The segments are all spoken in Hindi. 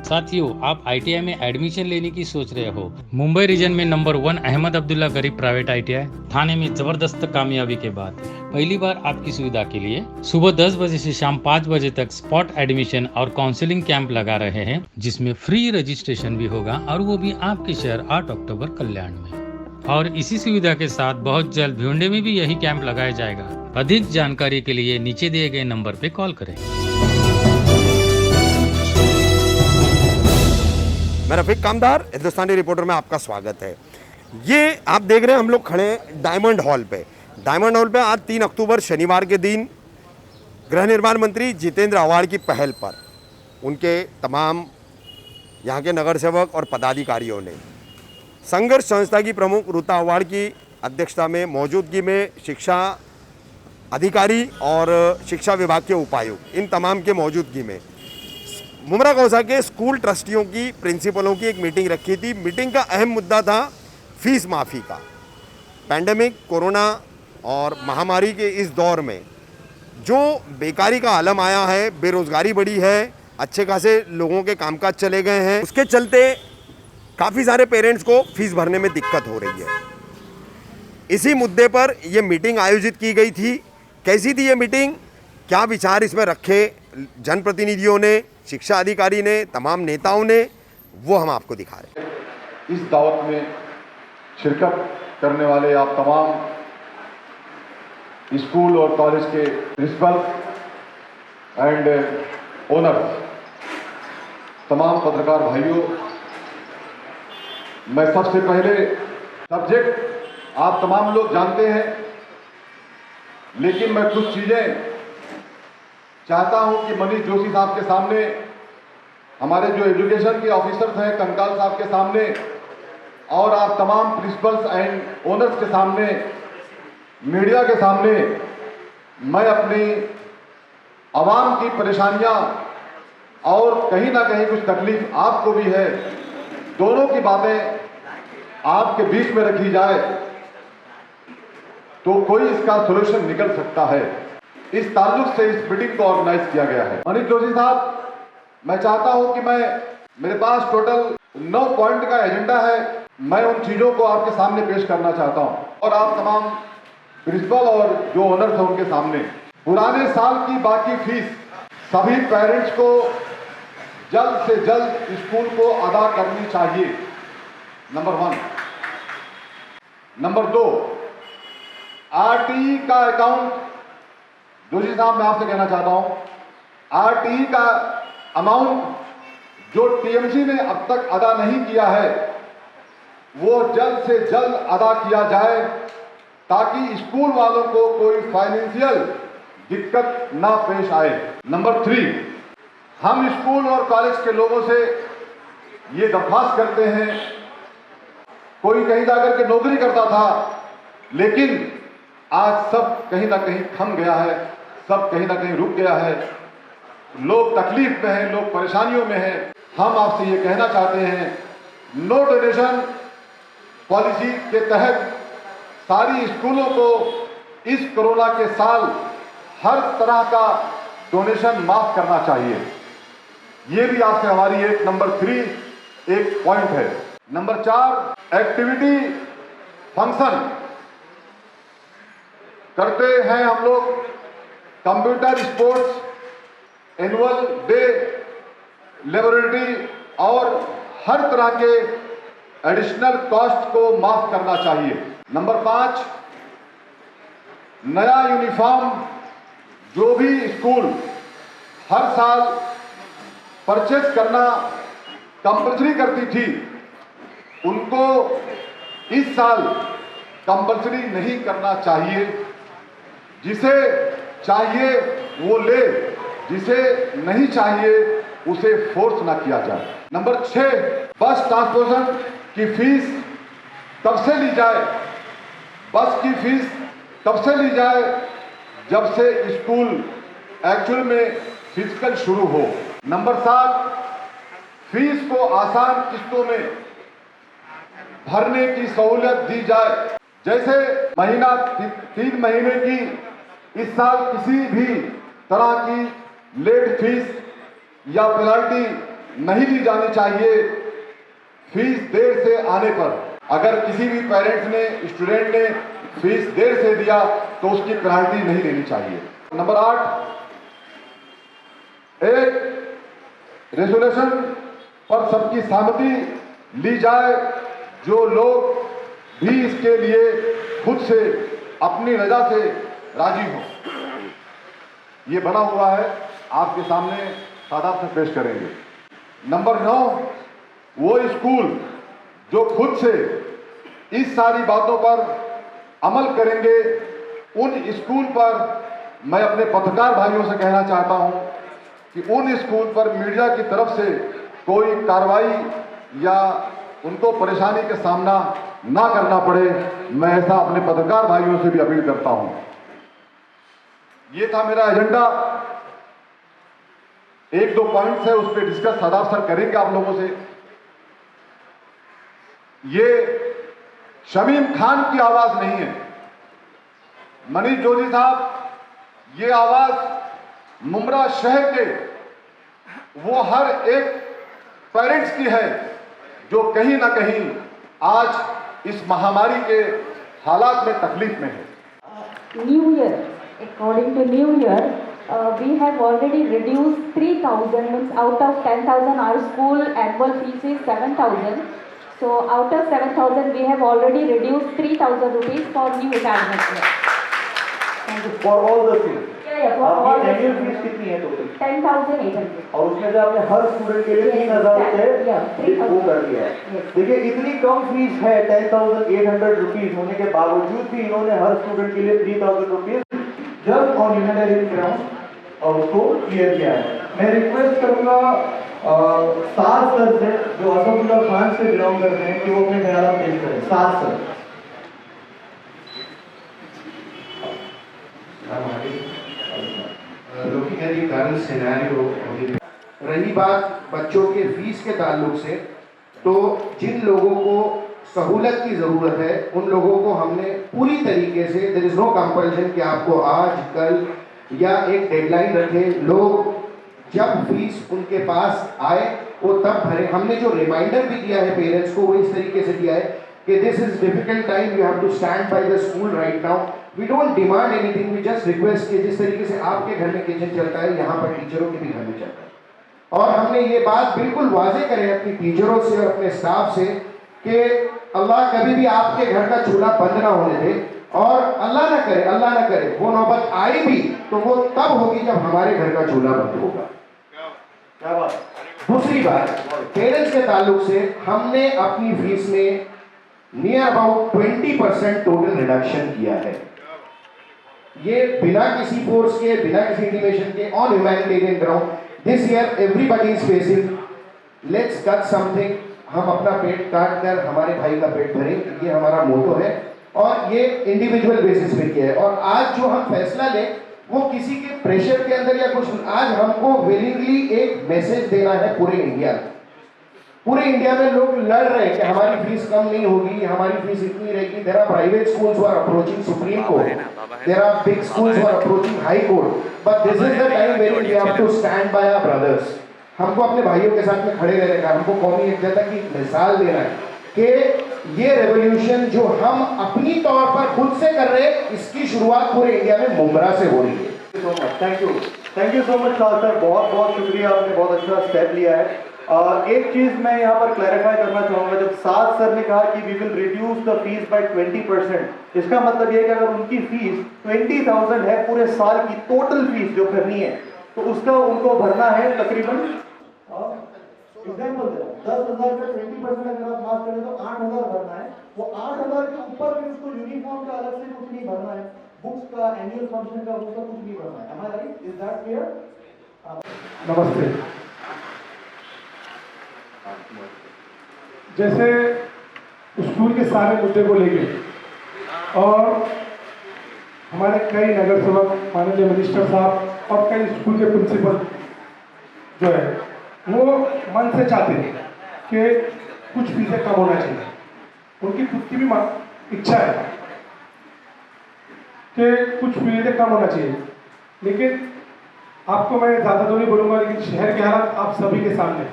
साथियों, आप ITI में एडमिशन लेने की सोच रहे हो? मुंबई रीजन में नंबर 1 अहमद अब्दुल्ला गरीब प्राइवेट ITI थाने में जबरदस्त कामयाबी के बाद पहली बार आपकी सुविधा के लिए सुबह 10 बजे से शाम 5 बजे तक स्पॉट एडमिशन और काउंसलिंग कैंप लगा रहे हैं, जिसमें फ्री रजिस्ट्रेशन भी होगा और वो भी आपके शहर 8 अक्टूबर कल्याण में। और इसी सुविधा के साथ बहुत जल्द भिवंडी में भी यही कैंप लगाया जाएगा। अधिक जानकारी के लिए नीचे दिए गए नंबर पे कॉल करें। मैं रफीक कामदार, हिंदुस्तानी रिपोर्टर में आपका स्वागत है। ये आप देख रहे हैं, हम लोग खड़े हैं डायमंड हॉल पे। डायमंड हॉल पे आज 3 अक्टूबर शनिवार के दिन गृह निर्माण मंत्री जितेंद्र आव्हाड की पहल पर उनके तमाम यहाँ के नगर सेवक और पदाधिकारियों ने संघर्ष संस्था की प्रमुख ऋता आव्हाड की अध्यक्षता में मौजूदगी में शिक्षा अधिकारी और शिक्षा विभाग के उपायुक्त, इन तमाम के मौजूदगी में मुमरा कौसा के स्कूल ट्रस्टियों की, प्रिंसिपलों की एक मीटिंग रखी थी। मीटिंग का अहम मुद्दा था फीस माफ़ी का। पैंडेमिक, कोरोना और महामारी के इस दौर में जो बेकारी का आलम आया है, बेरोज़गारी बढ़ी है, अच्छे खासे लोगों के कामकाज चले गए हैं, उसके चलते काफ़ी सारे पेरेंट्स को फीस भरने में दिक्कत हो रही है। इसी मुद्दे पर यह मीटिंग आयोजित की गई थी। कैसी थी ये मीटिंग, क्या विचार इसमें रखे जनप्रतिनिधियों ने, शिक्षा अधिकारी ने, तमाम नेताओं ने, वो हम आपको दिखा रहे हैं। इस दावत में शिरकत करने वाले आप तमाम स्कूल और कॉलेज के प्रिंसिपल एंड ओनर्स, तमाम पत्रकार भाइयों, मैं सबसे पहले सब्जेक्ट आप तमाम लोग जानते हैं, लेकिन मैं कुछ चीज़ें चाहता हूं कि मनीष जोशी साहब के सामने, हमारे जो एजुकेशन के ऑफिसर्स हैं कंकाल साहब के सामने और आप तमाम प्रिंसिपल्स एंड ओनर्स के सामने, मीडिया के सामने मैं अपनी आवाम की परेशानियां और कहीं ना कहीं कुछ तकलीफ आपको भी है, दोनों की बातें आपके बीच में रखी जाए तो कोई इसका सोल्यूशन निकल सकता है। इस ताल्लुक से इस मीटिंग को ऑर्गेनाइज किया गया है। मनीष जोशी साहब, मैं चाहता हूं कि मेरे पास टोटल 9 पॉइंट का एजेंडा है, मैं उन चीज़ों को आपके सामने पेश करना चाहता हूं और आप तमाम प्रिंसिपल और जो ओनर्स हैं उनके सामने। पुराने साल की बाकी फीस सभी पेरेंट्स को जल्द से जल्द स्कूल को अदा करनी चाहिए, नंबर 1। नंबर 2, RTE का अकाउंट, जोशी साहब मैं आपसे कहना चाहता हूं, RTE का अमाउंट जो TMC ने अब तक अदा नहीं किया है वो जल्द से जल्द अदा किया जाए ताकि स्कूल वालों को कोई फाइनेंशियल दिक्कत ना पेश आए। नंबर 3, हम स्कूल और कॉलेज के लोगों से ये दरख्वास्त करते हैं, कोई कहीं जाकर के नौकरी करता था लेकिन आज सब कहीं ना कहीं थम गया है, सब कहीं ना कहीं रुक गया है, लोग तकलीफ में हैं, लोग परेशानियों में हैं। हम आपसे ये कहना चाहते हैं, नो डोनेशन पॉलिसी के तहत सारी स्कूलों को इस कोरोना के साल हर तरह का डोनेशन माफ करना चाहिए। ये भी आपसे हमारी एक नंबर 3 एक पॉइंट है। नंबर 4, एक्टिविटी फंक्शन करते हैं हम लोग, computer sports, annual day, laboratory और हर तरह के एडिशनल कॉस्ट को माफ करना चाहिए। नंबर 5, नया यूनिफॉर्म जो भी स्कूल हर साल परचेज करना कंपल्सरी करती थी, उनको इस साल कंपल्सरी नहीं करना चाहिए। जिसे चाहिए वो ले, जिसे नहीं चाहिए उसे फोर्स ना किया जाए। नंबर 6, बस ट्रांसपोर्टेशन की फीस तब से ली जाए, बस की फीस तब से ली जाए जब से स्कूल एक्चुअल में फिजिकल शुरू हो। नंबर 7, फीस को आसान किस्तों में भरने की सहूलियत दी जाए। जैसे महीना 3 महीने की इस साल किसी भी तरह की लेट फीस या पेनल्टी नहीं ली जानी चाहिए फीस देर से आने पर। अगर किसी भी पेरेंट्स ने, स्टूडेंट ने फीस देर से दिया तो उसकी पेनल्टी नहीं लेनी चाहिए। नंबर 8, एक रेजोल्यूशन पर सबकी सहमति ली जाए, जो लोग भी इसके लिए खुद से अपनी रजा से राजी हों। ये बना हुआ है, आपके सामने सादात से पेश करेंगे। नंबर 9, वो स्कूल जो खुद से इस सारी बातों पर अमल करेंगे, उन स्कूल पर मैं अपने पत्रकार भाइयों से कहना चाहता हूं कि उन स्कूल पर मीडिया की तरफ से कोई कार्रवाई या उनको परेशानी का सामना ना करना पड़े, मैं ऐसा अपने पत्रकार भाइयों से भी अपील करता हूं। ये था मेरा एजेंडा। 1-2 पॉइंट्स है, उस पर डिस्कस सादाब सर करेंगे आप लोगों से। ये शमीम खान की आवाज नहीं है, मनीष जोशी साहब, ये आवाज मुमरा शहर के वो हर एक पेरेंट्स की है जो कहीं ना कहीं आज इस महामारी के हालात में तकलीफ में है। New Year, according to New Year, we have already reduced 3,000, means out of 10,000 our school annual fees is 7,000. So out of 7,000 we have already reduced 3,000 rupees for new academic year. For all the students. Yeah, for all आपकी the एनुअल students. फीस कितनी है टोटल? 10,800. और उसमें से आपने हर स्टूडेंट के लिए 3,000 रुपए वो कर दिया है। देखिए इतनी कम फीस है 10,800 रुपीज होने के बावजूद भी इन्होंने हर स्टूडेंट के लिए 3,000 rupees just on humanitarian ground और उसको क्लियर किया है। मैं रिक्वेस्ट करूंगा सास सर से, जो असदुल्ला खान से बिलोंग करते हैं, कि वो अपने ख्याल पेश करें। सास sir. looking at the current scenario रही बात बच्चों के फीस के ताल्लुक से, तो जिन लोगों को सहूलत की ज़रूरत है उन लोगों को हमने पूरी तरीके से, देयर इज़ नो कंपल्शन कि आपको आज कल या एक डेडलाइन रखे, लोग जब फीस उनके पास आए वो तब भरे। हमने जो रिमाइंडर भी दिया है पेरेंट्स को वो इस तरीके से दिया है कि this is difficult time, you have to stand by the school right now, we don't demand anything, we just request कि जिस तरीके से आपके घर में किचन चलता है यहाँ पर टीचरों के भी घर में चलता है। और हमने ये बात बिल्कुल वाजे करें अपनी टीचरों से और अपने स्टाफ से कि अल्लाह कभी भी आपके घर का चूल्हा बंद ना होने दे, और अल्लाह ना करे वो नौबत आई भी तो वो तब होगी जब हमारे घर का चूल्हा बंद होगा। क्या बात। दूसरी बात, पेरेंट्स के ताल्लुक से हमने अपनी फीस में नियर अबाउट 20% टोटल रिडक्शन किया है। ये बिना किसी फोर्स के, बिना किसी इंटीमेशन के, on humanitarian ground. This year everybody is facing, let's cut something, हम अपना पेट काट कर हमारे भाई का पेट भरें, ये हमारा मोटो है और ये इंडिविजुअल बेसिस पे किया है। और आज जो हम फैसला लें वो किसी के प्रेशर के अंदर या कुछ, आज हमको विलिंगली एक मैसेज देना है पूरे इंडिया में लोग लड़ रहे हैं कि हमारी फीस कम नहीं होगी, हमारी फीस इतनी रहेगी। There are private schools who are approaching Supreme Court, there are big schools who are approaching High Court, but this is the time where we have to stand by our brothers. हमको अपने भाइयों के साथ में खड़े रहने का, हमको कौमी एकता की मिसाल देना है कि ये रेवोल्यूशन जो हम अपनी तौर पर खुद से कर रहे हैं, इसकी शुरुआत पूरे इंडिया में मुमरा से हो रही है। Thank you so much sir, बहुत बहुत शुक्रिया, आपने बहुत अच्छा स्टेप लिया है। एक चीज मैं यहाँ पर क्लैरिफाई करना चाहूंगा, जब साद सर ने कहा कि we will reduce the fees by 20%, इसका मतलब ये है कि अगर उनकी फीस 20,000 है पूरे साल की टोटल फीस जो भरनी है, तो उसका उनको भरना है तकरीबन एग्जाम्पल 10,000 का 20% अगर आप माफ करें तो 8,000 भरना है। वो 8,000 के ऊपर भी उसको यूनिफॉर्म का अलग से कुछ नहीं भरना है, बुक्स का, एनुअल फंक्शन का, उसका कुछ नहीं भरना है। Am I right? Is that clear? नमस्ते। जैसे स्कूल के सारे मुद्दे को लेके और हमारे कई नगर सेवक, माननीय मिनिस्टर साहब और कई स्कूल के प्रिंसिपल जो है वो मन से चाहते हैं कि कुछ फीसें कम होना चाहिए। उनकी खुद की भी इच्छा है कि कुछ फीसें कम होना चाहिए, लेकिन आपको मैं ज़्यादा तो नहीं बोलूँगा, लेकिन शहर के हालात आप सभी के सामने।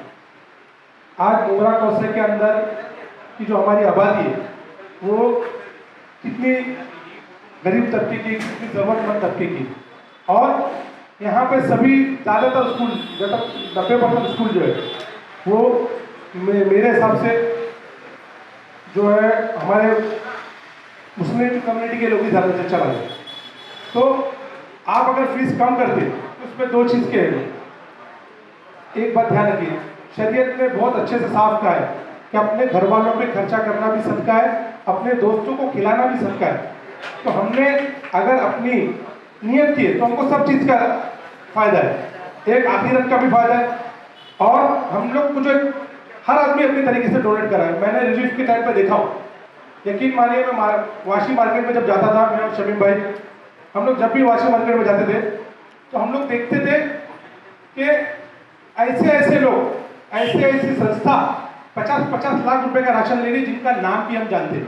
आज मुमरा कौशल के अंदर की जो हमारी आबादी है वो कितनी गरीब तबके की, कितनी ज़रूरतमंद तबके की, और यहाँ पे सभी ज़्यादातर स्कूल, 90% स्कूल जो है वो मेरे हिसाब से जो है हमारे मुस्लिम कम्युनिटी के लोग ही ज़्यादा चला है। तो आप अगर फीस कम करते तो उसमें दो चीज़ के हैं। एक बात ध्यान रखिए, शरीयत ने बहुत अच्छे से साफ कहा है कि अपने घर वालों पे खर्चा करना भी सदका है, अपने दोस्तों को खिलाना भी सदका है। तो हमने अगर अपनी नियत की तो हमको सब चीज़ का फायदा है, एक आखिरत का भी फायदा है, और हम लोग को जो हर आदमी अपने तरीके से डोनेट करा है। मैंने रिलीफ के टाइम पे देखा हूँ, यकीन मानिए, मैं वाशी मार्केट में जब जाता था, मैं और शमीम भाई, हम लोग जब भी वाशी मार्केट में जाते थे तो हम लोग देखते थे कि ऐसे ऐसे लोग, ऐसे ऐसी संस्था 50-50 लाख रुपए का राशन ले रही जिनका नाम भी हम जानते हैं।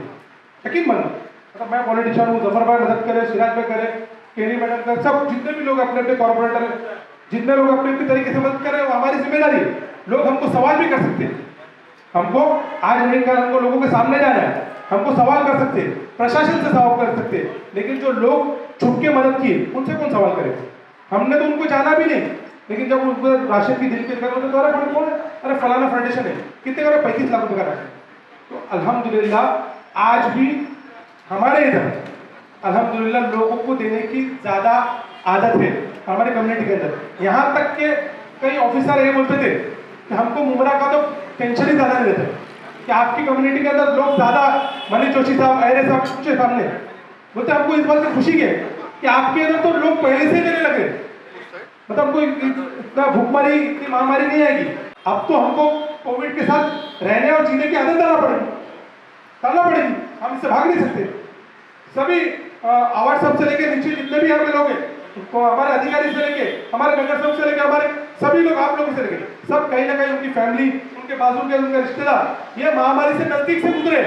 यकीन मानो, मतलब मैं पॉलिटिशियन हूँ, जफर भाई मदद करे, सिराज भाई करे, केरी मैडम करे, सब जितने भी लोग अपने अपने कॉर्पोरेटर, जितने लोग अपने अपने तरीके से मदद करे, वो हमारी जिम्मेदारी है। लोग हमको सवाल भी कर सकते हैं, हमको आज नहीं कर, हमको लोगों के सामने जाना है, हमको सवाल कर सकते हैं, प्रशासन से सवाल कर सकते हैं, लेकिन जो लोग छुप के मदद किए उनसे कौन सवाल करे? हमने तो उनको जाना भी नहीं, लेकिन जब उनको राशन की दिल के कर होते तो अरे कौन, अरे फलाना फाउंडेशन है, कितने का? 35 लाख रुपए का राशन। तो अल्हम्दुलिल्लाह आज भी हमारे इधर अल्हम्दुलिल्लाह लोगों को देने की ज़्यादा आदत है हमारे कम्युनिटी के अंदर। यहाँ तक के कई ऑफिसर ये बोलते थे कि हमको मुमरा का तो टेंशन ही ज़्यादा नहीं रहता कि आपकी कम्युनिटी के अंदर लोग ज़्यादा, मनीष जोशी साहब, अरे साहब, पूछे सामने बोलते हमको इस बात से खुशी है कि आपके अंदर तो लोग पहले से ही देने लगे, मतलब कोई इतना भूखमरी, इतनी महामारी नहीं आएगी। अब तो हमको कोविड के साथ रहने और जीने की आदत डालना पड़ेगी, हम इससे भाग नहीं सकते। सभी अवार्ड सब से लेके नीचे जितने भी हमारे लोग हैं, तो हमारे अधिकारी से लेके, हमारे नगर सेवक से लेके, हमारे सभी लोग, आप लोगों से लेके सब, कहीं ना कहीं उनकी फैमिली, उनके बाजू के उनके रिश्तेदार ये महामारी से नजदीक से गुजरे,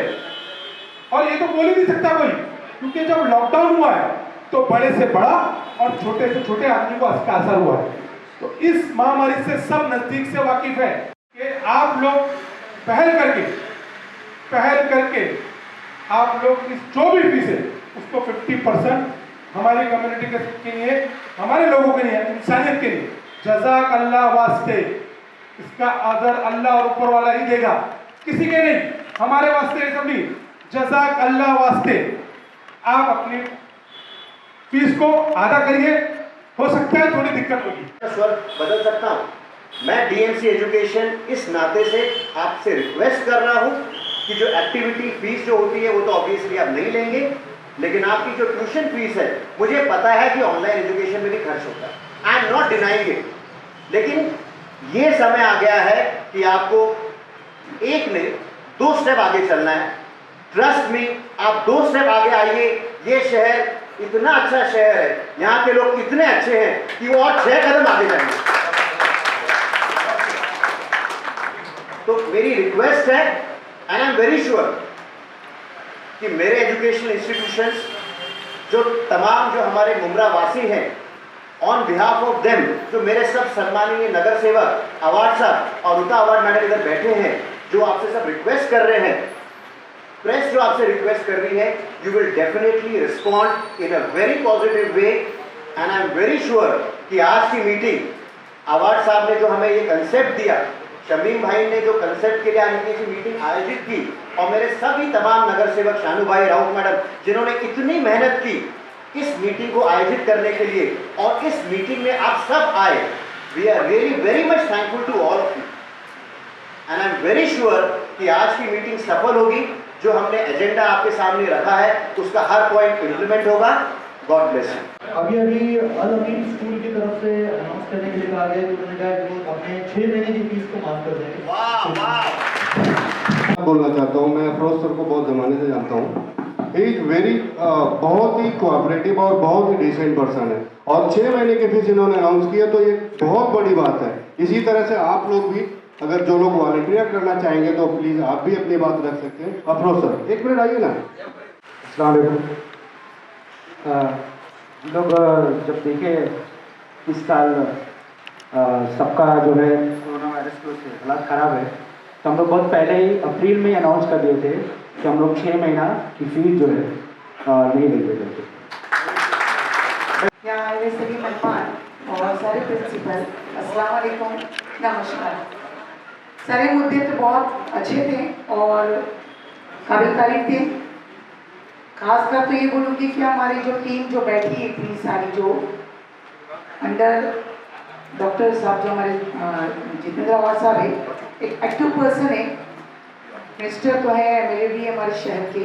और ये तो बोल ही नहीं सकता कोई, क्योंकि जब लॉकडाउन हुआ है तो बड़े से बड़ा और छोटे से छोटे आदमी को इसका असर हुआ है। तो इस महामारी से सब नजदीक से वाकिफ है कि आप लोग पहल करके आप लोग इस जो भी फीस है उसको 50% हमारी कम्युनिटी के लिए, हमारे लोगों के लिए, इंसानियत के लिए, जज़ाक अल्लाह वास्ते, इसका अदर अल्लाह और ऊपर वाला ही देगा, किसी के नहीं, हमारे वास्ते ये सब नहीं, जज़ाक अल्लाह वास्ते आप अपनी फीस को आधा करिए। हो सकता है थोड़ी दिक्कत होगी, स्वर बदल सकता हूँ। मैं डीएमसी एजुकेशन इस नाते से आपसे रिक्वेस्ट कर रहा हूँ कि जो एक्टिविटी फीस जो होती है वो तो ऑब्वियसली आप नहीं लेंगे, लेकिन आपकी जो ट्यूशन फीस है, मुझे पता है कि ऑनलाइन एजुकेशन में भी खर्च होता है, I am not denying it, लेकिन ये समय आ गया है कि आपको एक नहीं 2 स्टेप आगे चलना है। ट्रस्ट मी, आप 2 स्टेप आगे आइए। ये शहर इतना अच्छा शहर है, यहाँ के लोग इतने अच्छे हैं कि वो और 6 कदम आगे जाएंगे। तो मेरी रिक्वेस्ट है, and I am very sure कि मेरे एजुकेशनल इंस्टीट्यूशंस जो तमाम जो हमारे मुमरा वासी हैं, ऑन बिहाफ ऑफ देम, जो मेरे सब सम्मानीय नगर सेवक, अवार्ड साहब और रुता अवार्ड मैडम इधर बैठे हैं, जो आपसे सब रिक्वेस्ट कर रहे हैं, प्रेस जो आपसे रिक्वेस्ट कर रही है, you will definitely respond in a very positive way, and I am very sure कि आज की मीटिंग, अवार्ड साहब ने जो हमें ये कंसेप्ट दिया, शमीम भाई ने जो कंसेप्ट के लिए आज की मीटिंग आयोजित की, और मेरे सभी तमाम नगर सेवक, शानू भाई, राउत मैडम, जिन्होंने इतनी मेहनत की इस मीटिंग को आयोजित करने के लिए, और इस मीटिंग में आप सब आए, we are really very much thankful to all of you, and I am very sure कि आज की मीटिंग सफल होगी। जो हमने एजेंडा आपके सामने रखा है उसका हर पॉइंट इम्प्लीमेंट होगा। God bless you. अभी अल अमीन स्कूल की तरफ से अनाउंस करने के लिए कहा गया, तो उन्होंने कहा कि वो अपने 6 महीने की फीस को माफ कर देंगे। वाह वाह। बोलना चाहता हूँ, मैं अफरोज सर को बहुत ज़माने से जानता हूँ। एक वेरी बहुत ही कोऑपरेटिव और बहुत ही डिसेंट पर्सन है, और 6 महीने की फीस इन्होंने अनाउंस किया, तो ये बहुत बड़ी बात है। इसी तरह से आप लोग भी, अगर जो लोग वॉलंटियर करना चाहेंगे तो प्लीज़ आप भी अपनी बात रख सकते हैं। अफरोज सर 1 मिनट आइए ना। अस्सलाम वालेकुम। लोग जब देखें इस साल सबका जो है कोरोना वायरस की वजह से हालात ख़राब है, तो हम लोग बहुत पहले ही अप्रैल में अनाउंस कर दिए थे कि हम लोग 6 महीना की फीस जो है नहीं लेंगे करके। यहाँ आए हुए सभी मेहमान और सारे प्रिंसिपल, अस्सलाम वालेकुम, नमस्कार। सारे मुद्दे तो बहुत अच्छे थे और काबिल तारीफ थे। खासकर तो ये बोलूँगी कि हमारी जो टीम जो बैठी है इतनी सारी, जो अंडर डॉक्टर साहब जो हमारे जितेंद्र आवाज साहब है, एक एक्टिव पर्सन है। मिनिस्टर तो है, एमएलए भी है हमारे शहर के,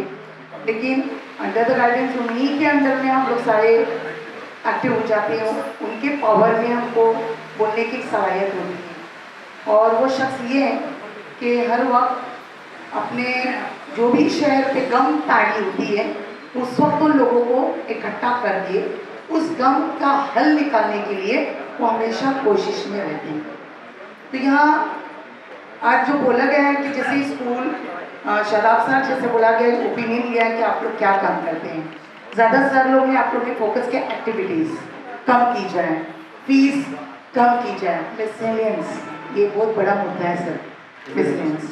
लेकिन अंडर द गाइडेंस उन्हीं के अंडर में हम लोग सारे एक्टिव हो जाते हैं। उनके पावर में हमको बोलने की सलाहियत होती है और वो शख्स ये है कि हर वक्त अपने जो भी शहर पे गम ताड़ी होती है उस वक्त उन लोगों को इकट्ठा कर दिए, उस गम का हल निकालने के लिए वो हमेशा कोशिश में रहते हैं। तो यहाँ आज जो बोला गया है कि जैसे स्कूल शादाब साहब जैसे बोला गया, ओपिनियन लिया है कि आप लोग क्या काम करते हैं। ज़्यादा से ज़्यादा लोग ने आप लोग ने फोकस किया एक्टिविटीज़ कम की जाए, फीस कम की जाए, मिसलेनियंस ये बहुत बड़ा मुद्दा है सर, मिसलेनियंस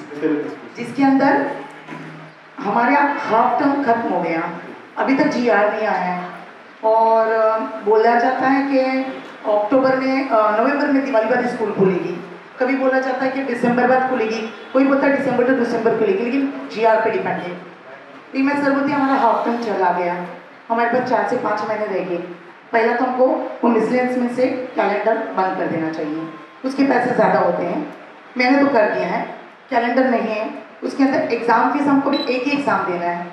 जिसके अंदर हमारे यहाँ हाफ टर्म खत्म हो गया, अभी तक जीआर नहीं आया है और बोला जाता है कि अक्टूबर में नवंबर में दिवाली बाद स्कूल खुलेगी, कभी बोला जाता है कि दिसंबर बाद खुलेगी, कोई बोलता है दिसंबर टू दिसंबर खुलेगी, लेकिन जीआर पे डिपेंड है। तो मैं सर बोलती हमारा हाफ टर्म चला गया, हमारे पास 4 से 5 महीने रह गए। पहला तो हमको वो मिसलेंस में से कैलेंडर बंद कर देना चाहिए, उसके पैसे ज़्यादा होते हैं, मैंने तो कर दिया है। कैलेंडर नहीं है, उसके अंदर एग्ज़ाम फीस हमको भी एक ही एग्ज़ाम देना है,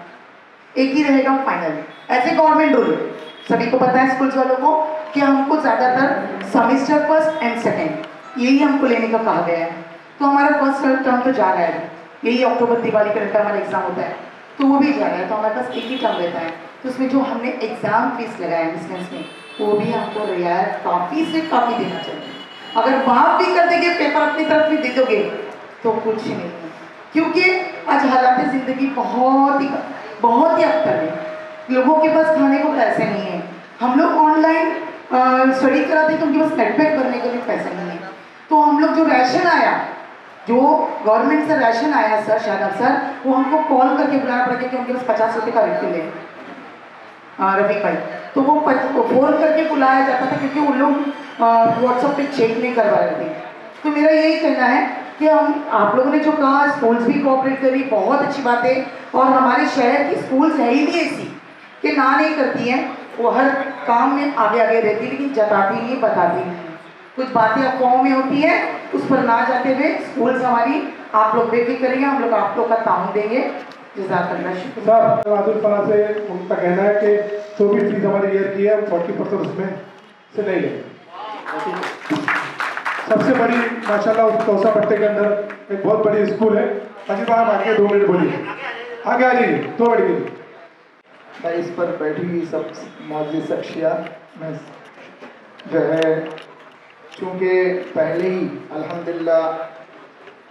एक ही रहेगा फाइनल। ऐसे गवर्नमेंट रूल सभी को पता है स्कूल्स वालों को कि हमको ज़्यादातर सेमेस्टर फर्स्ट एंड सेकेंड यही हमको लेने का कहा गया है। तो हमारा फर्स्ट टर्म तो जा रहा है, यही अक्टूबर दिवाली का हमारा एग्ज़ाम होता है, तो वो भी जा रहा है, तो हमारे पास एक ही टर्म रहता है। तो उसमें जो हमने एग्ज़ाम फीस लगाया डिस्टेंस में, वो भी हमको रियायत काफ़ी से काफ़ी देना चाहिए। अगर माफ भी कर देंगे, पेपर अपनी तरफ भी दे दोगे तो कुछ नहीं है, क्योंकि आज हालात ज़िंदगी बहुत ही अबतर है। लोगों के पास खाने को पैसे नहीं है, हम लोग ऑनलाइन स्टडी कराते तो उनके पास नेटपैक करने के लिए पैसे नहीं है। तो हम लोग जो राशन आया, जो गवर्नमेंट से राशन आया सर शादाब सर, वो हमको कॉल करके बुलाना पड़ेगा कि उनके पास 50 रुपये का रिफिल है रफीक भाई, तो वो फ़ोन करके बुलाया जाता था क्योंकि वो लोग व्हाट्सएप पे चेक नहीं करवा रहे थे। तो मेरा यही कहना है कि हम आप लोगों ने जो कहा, स्कूल्स भी कोऑपरेट करी, बहुत अच्छी बात है। और हमारे शहर की स्कूल्स है ही नहीं ऐसी कि ना नहीं करती हैं, वो हर काम में आगे आगे रहती, लेकिन जताती नहीं, बताती नहीं। कुछ बातें अफवाहों में होती है, उस पर ना जाते हुए स्कूल्स हमारी आप लोग बेफिक्र करेंगे, हम लोग आप लोग का ताउन देंगे। सर आदिल फला से उनका कहना है कि जो भी फीस हमारी ईयर की है 40% उसमें से नहीं लेंगे। सबसे बड़ी माशाल्लाह उस तोसा पट्टे के अंदर एक बहुत बड़ी स्कूल है। अजीत आप आगे 2 मिनट बोलिए, आगे आ जाइए 2 मिनट के लिए। मैं इस पर बैठी हुई सब मौजूद शख्सियत में जो है, चूँकि पहले ही अल्हम्दुलिल्लाह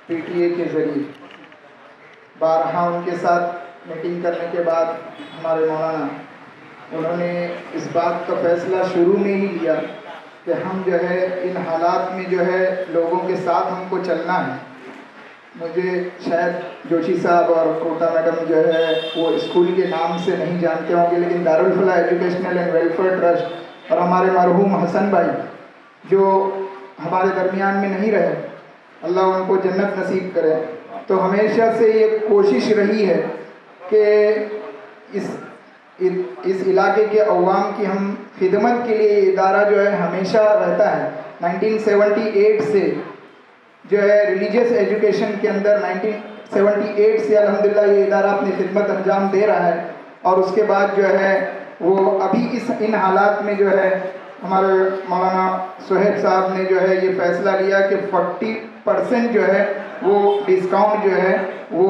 पीटीए के ज़रिए बारहा उनके साथ मीटिंग करने के बाद हमारे मौलाना उन्होंने इस बात का फ़ैसला शुरू में ही लिया कि हम जो है इन हालात में जो है लोगों के साथ हमको चलना है। मुझे शायद जोशी साहब और कोटा मैडम जो है वो स्कूल के नाम से नहीं जानते होंगे, लेकिन Darul Falah educational and welfare trust और हमारे मरहूम हसन भाई जो हमारे दरमियान में नहीं रहे, अल्लाह उनको जन्नत नसीब करे। तो हमेशा से ये कोशिश रही है कि इस इलाके के अवाम की हम खिदमत के लिए इदारा जो है हमेशा रहता है। 1978 से जो है रिलीजियस एजुकेशन के अंदर 1978 से अल्हम्दुलिल्लाह ये इदारा अपनी खिदमत अंजाम दे रहा है। और उसके बाद जो है वो अभी इन हालात में जो है हमारे मौलाना सुहेब साहब ने जो है ये फ़ैसला लिया कि 40% जो है वो डिस्काउंट जो है वो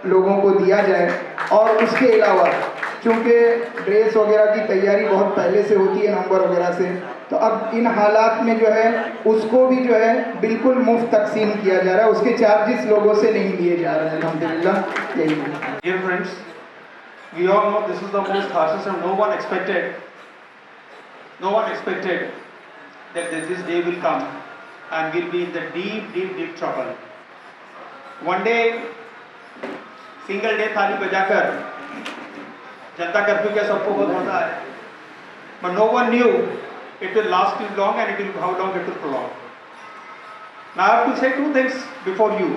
लोगों को दिया जाए। और उसके अलावा चूँकि ड्रेस वगैरह की तैयारी बहुत पहले से होती है नवंबर वगैरह से, तो अब इन हालात में जो है उसको भी जो है बिल्कुल मुफ्त तकसीम किया जा रहा है, उसके चार्जेस लोगों से नहीं लिए जा रहे हैं अल्हम्दुलिल्लाह। यही है। Dear friends, we all know this is the most harshest and no one expected that this day will come and we'll be in the deep trouble. One day single day थाली बजाकर जनता कर्फ्यू का सबको बहुत मजा है, but no one knew it will last too long and how long it will prolong. Now I have to say two things before you.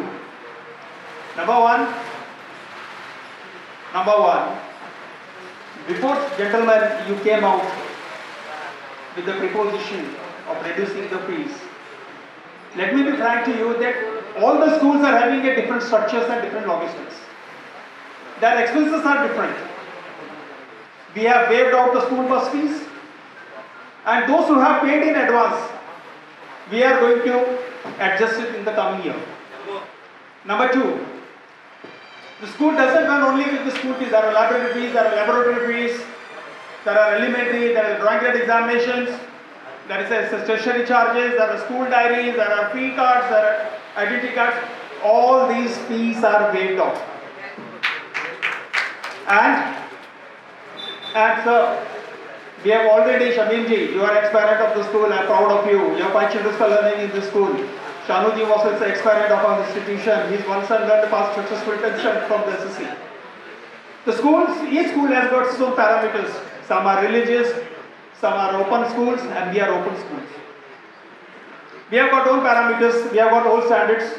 Number one, before gentlemen you came out with the proposition of reducing the fees, let me be frank to you that all the schools are having a different structures and different logistics. Their expenses are different. We have waived out the school bus fees, and those who have paid in advance, we are going to adjust it in the coming year. Number two, the school doesn't run only with the school fees. There are laboratory fees, there are laboratory fees, there are elementary, there are drawing grade examinations, there is a stationery charges, there are school diaries, there are fee cards, there are identity cards. All these fees are waived off. And sir, we have already, Shamim ji, you are ex-parent of the school, I am proud of you. Your 5 children are learning in this school. Shanu ji was also ex-parent of our institution. His one son learned past successful tension from the SSC. The schools, each school has got its own parameters. Some are religious, some are open schools, and we are open schools. We have got own parameters, we have got own standards.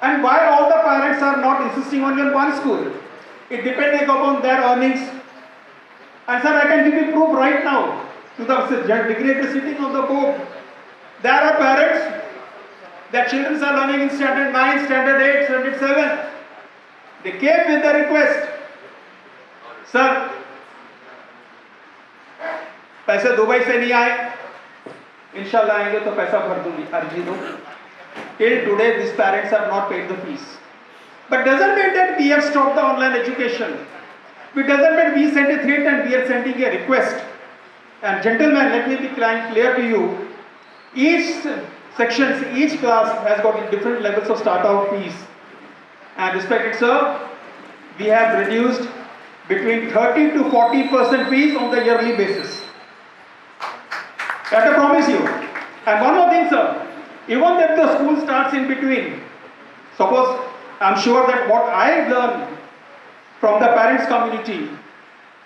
And why all the parents are not insisting only on one school? It depends upon their earnings. And sir, I can give you proof right now to the dignitary sitting on the board. There are parents, their children are learning in standard 9, standard 8, standard 7. They came with the request, sir, पैसे दुबई से नहीं आए, इंशाल्लाह आएंगे तो पैसा भर दूंगी, अर्जी दो. Till today, these parents have not paid the fees. But doesn't mean that we have stopped the online education. It doesn't mean we send a threat and we are sending a request. And gentlemen, let me be clear to you. Each section, each class has got different levels of start-out fees. And respected sir, we have reduced between 30 to 40% fees on the yearly basis. That I promise you. And one more thing, sir. Even if the school starts in between, suppose I'm sure that what I learned from the parents community,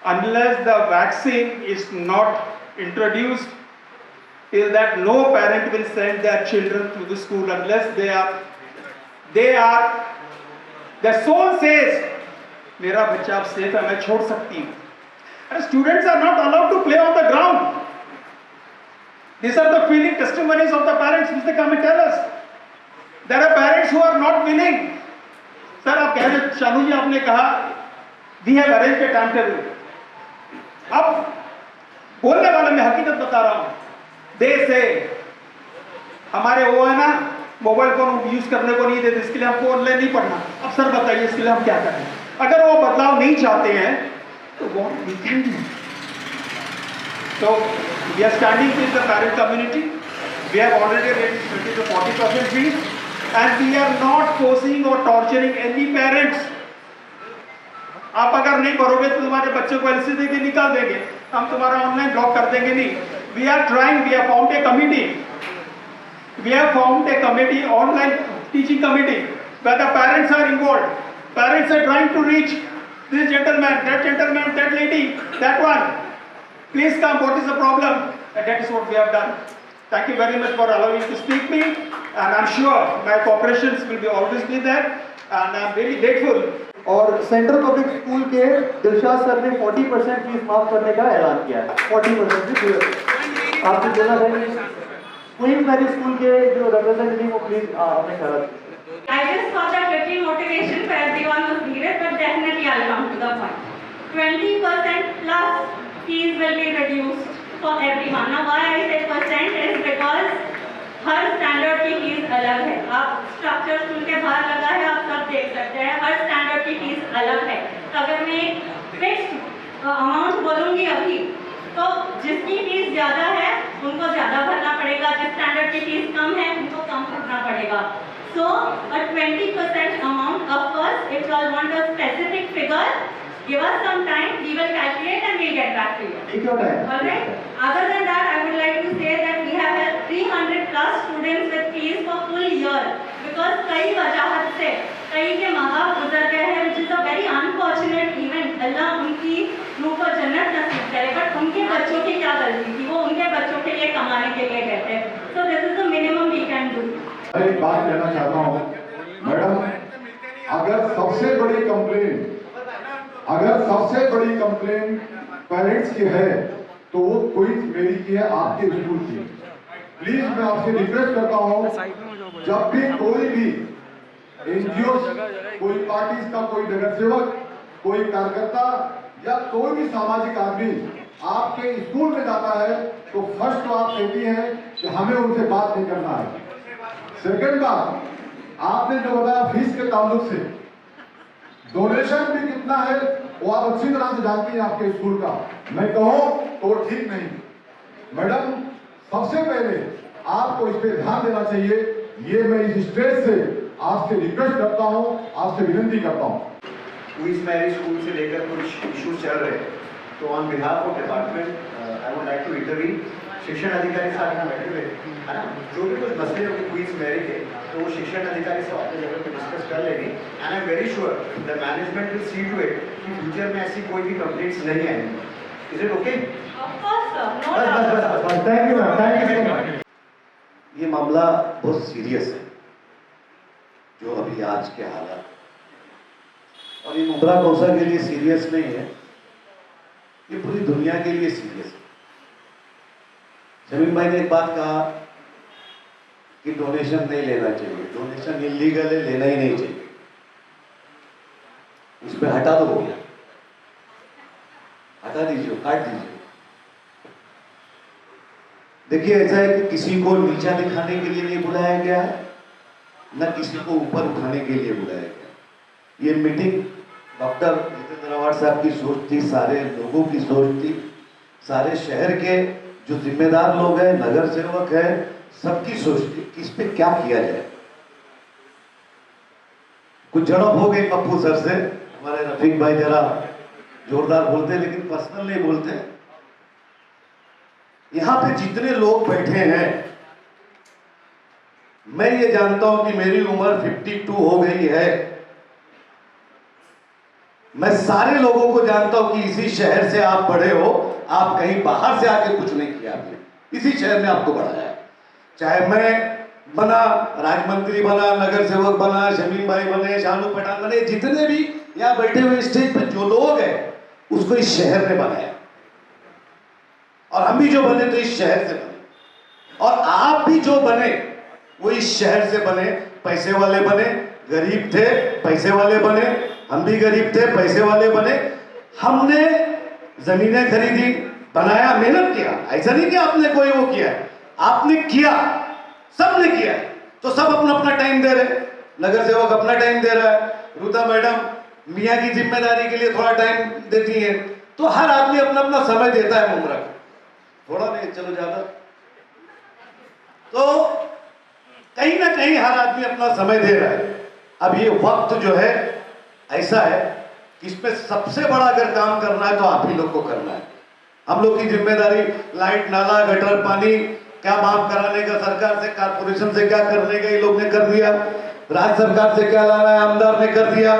unless the vaccine is not introduced, is that no parent will send their children to the school unless their soul says, मेरा बच्चा अब safe है, मैं छोड़ सकती हूँ. And students are not allowed to play on the ground. These are the feeling testimonies of the parents which they come and tell us. There are parents who are not willing. Sir, आप कह रहे, शानू जी आपने कहा, we have arranged a timetable. अब बोलने वाले मैं हकीकत बता रहा हूँ. They say, हमारे वो है ना, मोबाइल फोन यूज करने को नहीं देते, इसके लिए हमको ऑनलाइन नहीं पढ़ना. अब सर बताइए इसके लिए हम क्या करें? अगर वो बदलाव नहीं चाहते हैं, तो what we can do? So we are standing with the parent community. We have already raised 30 to 40% fees, and we are not forcing or torturing any parents. आप अगर नहीं भरोगे तो तुम्हारे बच्चे को एलसी देके निकाल देंगे, हम तुम्हारा ऑनलाइन ब्लॉक कर देंगे नहीं. We are trying. We have formed a committee. We have formed a committee, online teaching committee, where the parents are involved. Parents are trying to reach this gentleman, that lady, that one. Please come, what is the problem? And that is what we have done. Thank you very much for allowing me to speak me. And I'm sure my cooperations will be always be there. And I'm really grateful. और सेंट्रल पब्लिक स्कूल के दिलशाद सर ने 40% फीस माफ करने का ऐलान किया है. 40% भी आपसे बोला था क्वींस मैरी स्कूल के जो रिप्रेजेंटेटिव वो प्लीज अपने खड़ा. I just thought that little motivation for everyone was needed, but definitely I'll come to the point. 20% plus fees will be reduced for everyone. Now why I say percent is because her standard की फीस अलग है. आप स्ट्रक्चर स्कूल के बाहर लगा है, आप सब देख सकते हैं, हर स्टैंडर्ड की फीस अलग है. तो अगर मैं एक फिक्स्ड अमाउंट बोलूँगी अभी, तो जिसकी फीस ज़्यादा है उनको ज़्यादा भरना पड़ेगा, जिस स्टैंडर्ड की फीस कम है उनको कम भरना पड़ेगा. So a 20% amount, of course, if you all want a specific figure, give us some time, we will calculate and we'll get back to you. Alright? Other than that, I would like to say that we have 300 plus students with fees for full year, because कई वजह से से कई के माँ बाप गुजर गए हैं, which is a very unfortunate event. अल्लाह उनकी रूह को जन्नत नसीब करे, बट उनके बच्चों की क्या गलती थी, वो उनके बच्चों के लिए कमाने के लिए गए थे। So this is the minimum we can do. एक बात कहना चाहता हूँ मैडम, अगर सबसे बड़ी कंप्लेन पेरेंट्स की है तो वो कोई मेरी की है, आपके स्कूल की। प्लीज मैं आपसे रिक्वेस्ट करता हूँ, जब भी कोई भी एनजीओ, कोई पार्टी का कोई नगर सेवक, कोई कार्यकर्ता या कोई भी सामाजिक आदमी आपके स्कूल में जाता है तो फर्स्ट तो आप कहती हैं कि हमें उनसे बात नहीं करना है। सेकंड बात, आपने जो बताया फीस के ताल्लुक से, डोनेशन भी कितना है वो आप अच्छी तरह से जानती हैं आपके स्कूल का। मैं कहूँ तो ठीक नहीं। मैडम, सबसे पहले आपको इस पे ध्यान देना चाहिए। ये मैं इस स्टेज से आपसे रिक्वेस्ट करता हूँ, आपसे विनती करता हूँ। क्वींस मैरी स्कूल से लेकर कुछ इश्यूज चल रहे हैं, तो on behalf of department I would like to intervene. शिक्षण अधिकारी साहब यहाँ बैठे हुए है ना, जो भी कुछ मसले होंगे क्वींस मैरी के, तो वो शिक्षण अधिकारी से अपने लेवल पे डिस्कस कर लेंगे। And I am very sure the management will see to it कि फ्यूचर में ऐसी कोई भी कंप्लेंट्स नहीं आएंगी। Is it okay? Thank you ma'am, thank you so much. ये मामला बहुत सीरियस है जो अभी आज के हालात, और ये मुमरा कौसा के लिए सीरियस नहीं है, ये पूरी दुनिया के लिए सीरियस है। शमीम भाई ने एक बात कहा कि डोनेशन नहीं लेना चाहिए, डोनेशन इलीगल है, लेना ही नहीं चाहिए, उस पर हटा दो, हटा दीजिए, काट दीजिए। देखिए, ऐसा है कि किसी को नीचा दिखाने के लिए नहीं बुलाया गया है, न किसी को ऊपर उठाने के लिए बुलाया गया। ये मीटिंग डॉक्टर जितेंद्र रावत साहब की सोच थी, सारे लोगों की सोच थी, सारे शहर के जो जिम्मेदार लोग हैं, नगर सेवक हैं, सबकी सोच थी कि इस पे क्या किया जाए। कुछ झड़प हो गई पप्पू सर से, हमारे रफीक भाई जरा जोरदार बोलते हैं लेकिन पर्सनल नहीं बोलते। यहां पे जितने लोग बैठे हैं, मैं ये जानता हूं कि मेरी उम्र 52 हो गई है, मैं सारे लोगों को जानता हूं कि इसी शहर से आप बड़े हो, आप कहीं बाहर से आके कुछ नहीं किया, आपने इसी शहर में आपको बढ़ाया है। चाहे मैं बना, राजमंत्री बना, नगर सेवक बना, शमीम भाई बने, शानू पठान बने, जितने भी यहाँ बैठे हुए स्टेज पे जो लोग हैं, उसको इस शहर ने बनाया, और हम भी जो बने तो इस शहर से बने, और आप भी जो बने वो इस शहर से बने। पैसे वाले बने, गरीब थे, पैसे वाले बने, हम भी गरीब थे, पैसे वाले बने। हमने जमीनें खरीदी, बनाया, मेहनत किया। ऐसा नहीं कि आपने कोई वो किया, आपने किया, सबने किया। तो सब अपना अपना टाइम दे रहे, नगर सेवक अपना टाइम दे रहा है, रुता मैडम मियाँ की जिम्मेदारी के लिए थोड़ा टाइम देती है, तो हर आदमी अपना अपना समय देता है मुमरा को, थोड़ा नहीं, चलो ज्यादा। तो कहीं ना कहीं हर आदमी अपना समय दे रहा है। अब ये वक्त जो है ऐसा है कि इसमें सबसे बड़ा अगर काम करना है तो आप ही लोग को करना है। हम लोग की जिम्मेदारी लाइट, नाला, गटर, पानी क्या माफ कराने का सरकार से, कारपोरेशन से क्या करने का ये लोग ने कर दिया, राज्य सरकार से क्या लाना है आमदार ने कर दिया,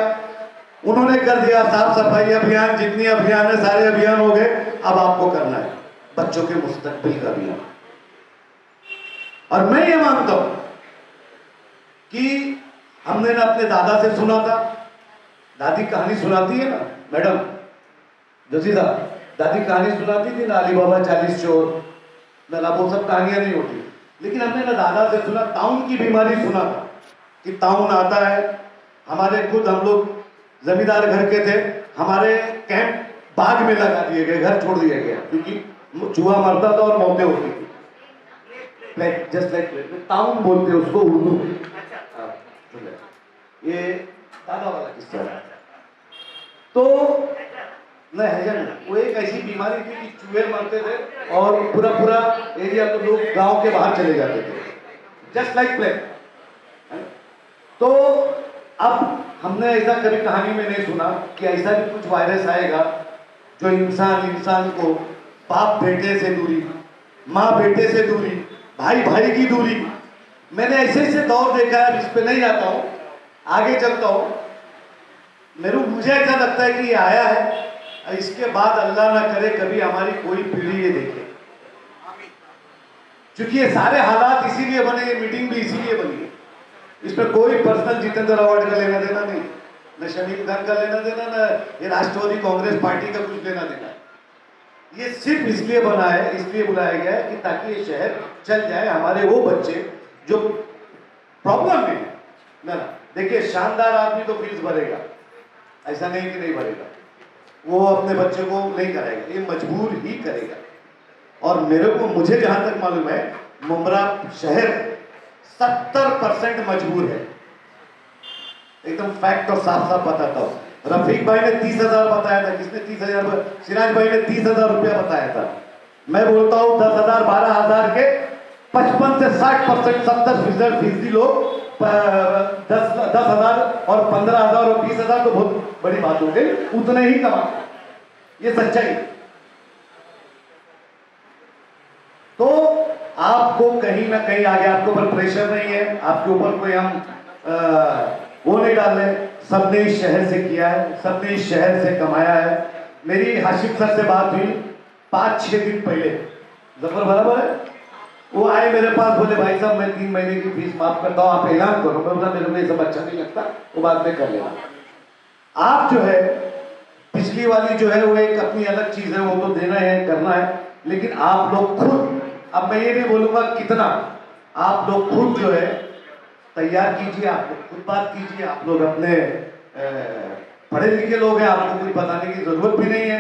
उन्होंने कर दिया। साफ सफाई अभियान, जितनी अभियान है सारे अभियान हो गए। अब आपको करना है बच्चों के मुस्तकबिल का अभियान। और मैं ये मानता हूं कि हमने ना अपने दादा से सुना था, दादी कहानी सुनाती है ना मैडम जोशी साहब, दादी कहानी सुनाती थी ना, अली बाबा 40 चोर, ना वो सब कहानियां नहीं होती, लेकिन हमने ना दादा से सुना, ताउन की बीमारी सुना था कि ताउन आता है। हमारे खुद हम लोग जमींदार घर के थे, हमारे कैंप बाग में लगा दिए गए, घर छोड़ दिया गया क्योंकि चूहा मरता था और मौतें होती थी। जस्ट लाइक ताउन बोलते हैं उसको उर्दू में। ये दादा वाला किस्सा है। तो नहीं है, वो एक ऐसी बीमारी थी कि चूहे मरते थे और पूरा पूरा एरिया तो लोग गांव के बाहर चले जाते थे, जस्ट लाइक प्लेग। तो अब हमने ऐसा कभी कहानी में नहीं सुना कि ऐसा भी कुछ वायरस आएगा जो इंसान को, बाप बेटे से दूरी, माँ बेटे से दूरी, भाई भाई की दूरी। मैंने ऐसे ऐसे दौर देखा है, इस पे नहीं आता हूँ। आगे चलता हूं। मुझे ऐसा लगता है कि ये आया है, इसके बाद अल्लाह ना करे कभी हमारी कोई पीढ़ी ये देखे, क्योंकि ये सारे हालात इसीलिए बने, ये मीटिंग भी इसीलिए बनी है। इसमें कोई पर्सनल जितेंद्र अवार्ड का लेना देना नहीं, न शमीम खान का लेना देना, न ये राष्ट्रवादी कांग्रेस पार्टी का कुछ लेना देना। ये सिर्फ इसलिए बना है, इसलिए बुलाया गया है कि ताकि ये शहर चल जाए, हमारे वो बच्चे जो प्रॉब्लम में है ना। देखिए, शानदार आदमी तो फीस भरेगा, ऐसा नहीं कि नहीं भरेगा, वो अपने बच्चे को नहीं कराएगा, ये मजबूर ही करेगा। और मुझे जहां तक मालूम है, मुमरा शहर 70% मजबूर है, एकदम फैक्ट और साफ साफ बताता हूं। रफीक भाई ने 30,000 बताया था, किसने 30,000? सिराज भाई ने 30,000 रुपया बताया था। मैं बोलता हूं 10,000 12,000 के 55 से 60% 70% लोग 10,000 और 15,000 और 20,000 तो बहुत बड़ी बात हो गई, उतने ही कमाते, ये सच्चाई। तो आपको कहीं ना कहीं आगे, आपके ऊपर प्रेशर नहीं है, आपके ऊपर कोई हम वो नहीं डाल रहे, सबने इस शहर से किया है, सबने इस शहर से कमाया है। मेरी हाशिफ सर से बात हुई 5-6 दिन पहले, जफर बराबर है, वो आए मेरे पास, बोले भाई साहब मैं 3 महीने की फीस माफ करता हूँ, आप ऐलान करो। मैं बोला मेरे को ये सब अच्छा नहीं लगता, वो बाद में कर लेना। आप जो है पिछली वाली जो है वो एक अपनी अलग चीज है, वो तो देना है, करना है, लेकिन आप लोग खुद, अब मैं ये नहीं बोलूंगा कितना, आप लोग खुद जो है तैयार कीजिए, आप लोग खुद बात कीजिए। आप लोग अपने पढ़े लिखे लोग हैं, आपको कुछ बताने की जरूरत भी नहीं है।